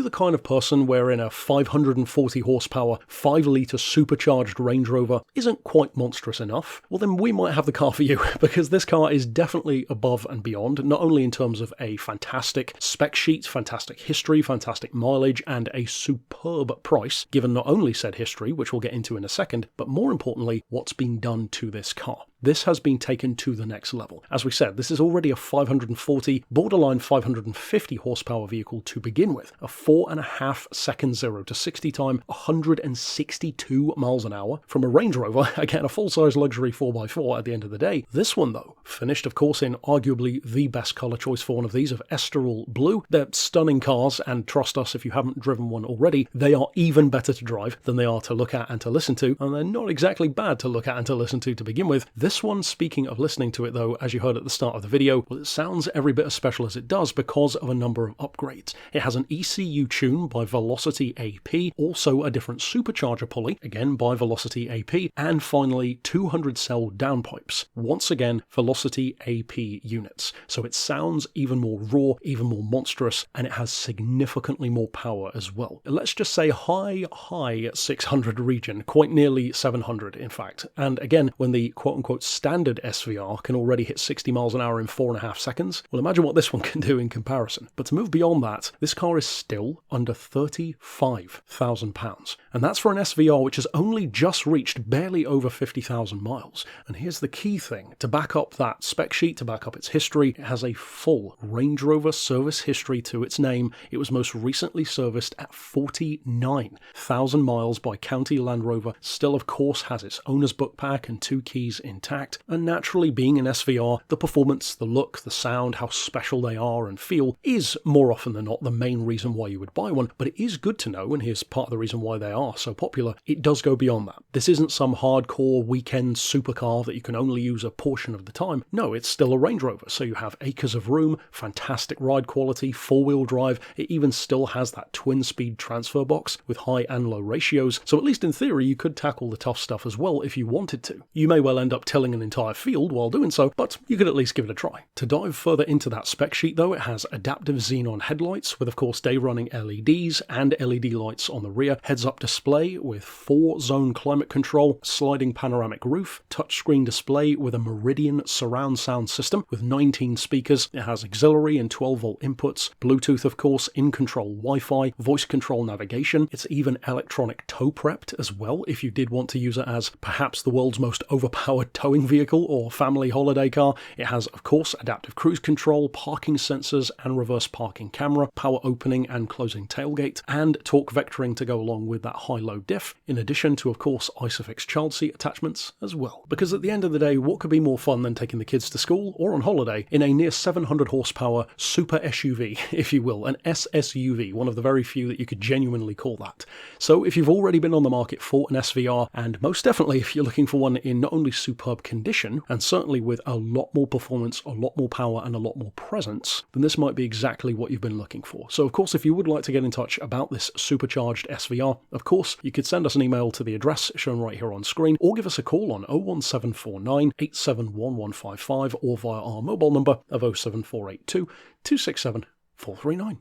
the kind of person wherein a 540 horsepower, 5-litre supercharged Range Rover isn't quite monstrous enough? Well, then we might have the car for you, because this car is definitely above and beyond, not only in terms of a fantastic spec sheet, fantastic history, fantastic mileage, and a superb price, given not only said history, which we'll get into in a second, but more importantly, what's been done to this car. This has been taken to the next level. As we said, this is already a 540, borderline 550 horsepower vehicle to begin with. A 4.5 second 0 to 60 time, 162 miles an hour from a Range Rover, again a full-size luxury 4x4 at the end of the day. This one though, finished of course in arguably the best colour choice for one of these, of Estoril Blue. They're stunning cars, and trust us, if you haven't driven one already, they are even better to drive than they are to look at and to listen to, and they're not exactly bad to look at and to listen to begin with. This one, speaking of listening to it though, as you heard at the start of the video, well, it sounds every bit as special as it does because of a number of upgrades. It has an ECU tune by Velocity AP, also a different supercharger pulley, again by Velocity AP, and finally 200 cell downpipes, once again Velocity AP units. So it sounds even more raw, even more monstrous, and it has significantly more power as well. Let's just say high 600 region, quite nearly 700 in fact. And again, when the quote-unquote standard SVR can already hit 60 miles an hour in 4.5 seconds, well, imagine what this one can do in comparison. But to move beyond that, this car is still under £35,000, and that's for an SVR which has only just reached barely over 50,000 miles. And here's the key thing: to back up that spec sheet, to back up its history, it has a full Range Rover service history to its name. It was most recently serviced at 49,000 miles by County Land Rover, still of course has its owner's book pack and 2 keys intact, and naturally, being an SVR, the performance, the look, the sound, how special they are and feel is more often than not the main reason why you would buy one. But it is good to know, and here's part of the reason why they are so popular, it does go beyond that. This isn't some hardcore weekend supercar that you can only use a portion of the time. No, it's still a Range Rover, so you have acres of room, fantastic ride quality, 4-wheel drive. It even still has that twin-speed transfer box with high and low ratios, so at least in theory you could tackle the tough stuff as well if you wanted to. You may well end up tilling an entire field while doing so, but you could at least give it a try. To dive further into that spec sheet though, it has adaptive xenon headlights with of course day running LEDs and LED lights on the rear, heads-up display with 4-zone climate control, sliding panoramic roof, touchscreen display with a Meridian surround sound system with 19 speakers. It has auxiliary and 12-volt inputs, Bluetooth of course, in-control Wi-Fi, voice control navigation. It's even electronic tow prepped as well if you did want to use it as perhaps the world's most overpowered towing vehicle or family holiday car. It has of course adaptive cruise control, parking sensors and reverse parking camera, power opening and closing tailgate, and torque vectoring to go along with that high-low diff, in addition to of course ISOFIX child seat attachments as well. Because at the end of the day, what could be more fun than taking the kids to school or on holiday in a near 700 horsepower super SUV, if you will, an SSUV, one of the very few that you could genuinely call that. So if you've already been on the market for an SVR, and most definitely if you're looking for one in not only superb condition, and certainly with a lot more performance, a lot more power and a lot more presence, then this might be exactly what you've been looking for. So of course, if you would like to get in touch about this supercharged SVR, of course you could send us an email to the address shown right here on screen, or give us a call on 01749 871155 or via our mobile number of 07482 267 439.